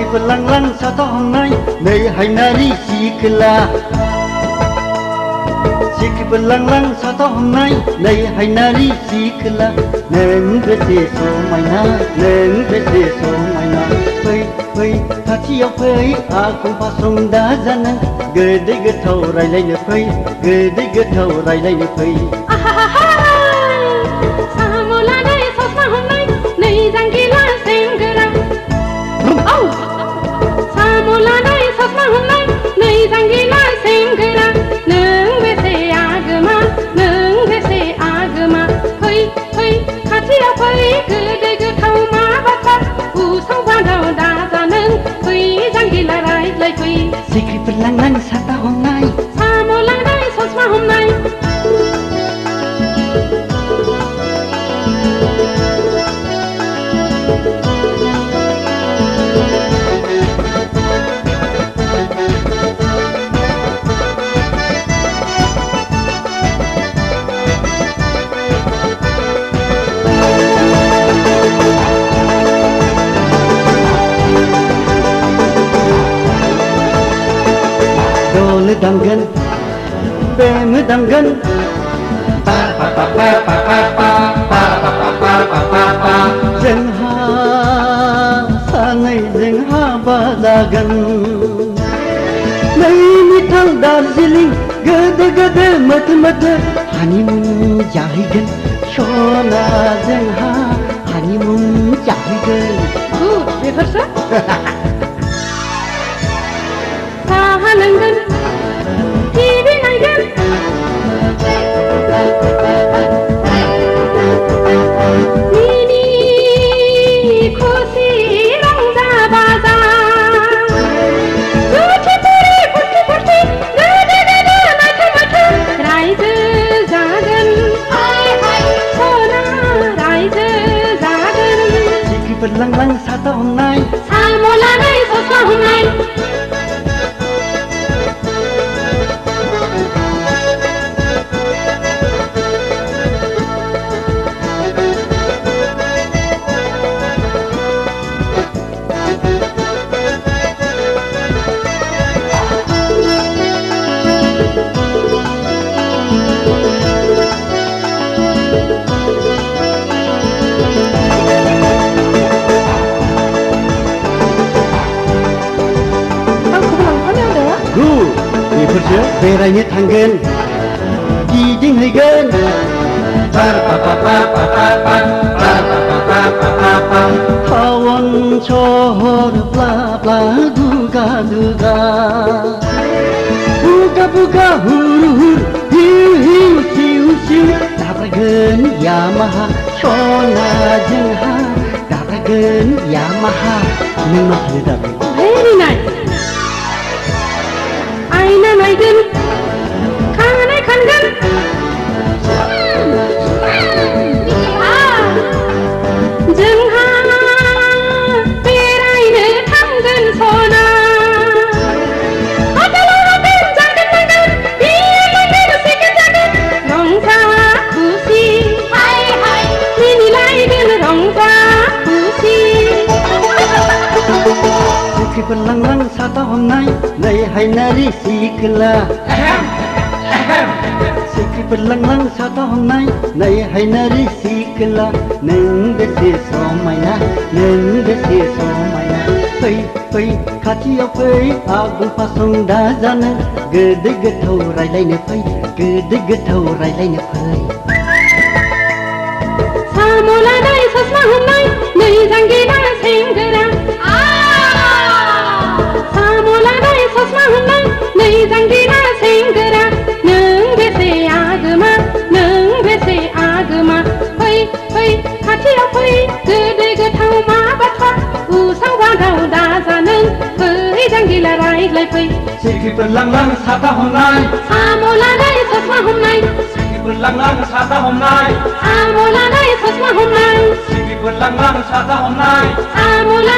berlang-lang satu honai nei hainari sikla Siki berlang-lang satu honai nei hainari sikla neng besi so maina neng besi so maina fei खाथियाव फै आंखौ फासंदा जानो गोदै गोथाव रायलायनो फै गोदै गोथाव रायलायनो फै Sikri berlang-lang sata honai Samolang dai sosma honai Dangan, bem dangan, pa pa pa pa pa pa pa pa pa pa pa pa pa. Jengha, sangai jengha badagan. Nai mitang Darjeeling, gede mata, honeymoon jahigan. Shona jengha, honeymoon jahigan. Good, reverse. Sahalangan. Berlang-lang satu honai Samola dai sosma honai Bekerja berani tanggen Giding higan Par pa pa pa pa pa pa Par pa pa pa pa pa pa Kawan cohor bla bla duga duga Buka buka hur hur Hiu hiu siu siu Dabragen Yamaha Shona jengha Dabragen Yamaha Neng mah dabragen Very nice Aina naikkan, kangen kangen. Jengha beraine tanggen sona. Adalah hadir jangan, biar jangan sikit jangan. Rongsa kusi, hai hai. Ini lain rongsa kusi. Sikri berlang-lang satu honai Nei hainari sikla Sikri berlang-lang satu honai Nei hainari sikla Neng besi so maina Neng besi so maina Fei खाथियाव फै आगुल फासंदा जानो गोदै गोथाव रायलायनो फै गोदै गोथाव रायलायनो फै Samola dai sosma honai Nei janggila senggera Samola dai sosma honai Nei janggila senggera Neng bese agama Fei खाथियाव फै गोदै गोथाव मा बाथ्रा उसाव बादाव दा जानो फै janggila रायज्लाय फै Sikri berlang-lang sata honai Samola dai sosma honai Sikri berlang-lang sata honai Samola dai sosma honai Sikri berlang-lang sata honai Samola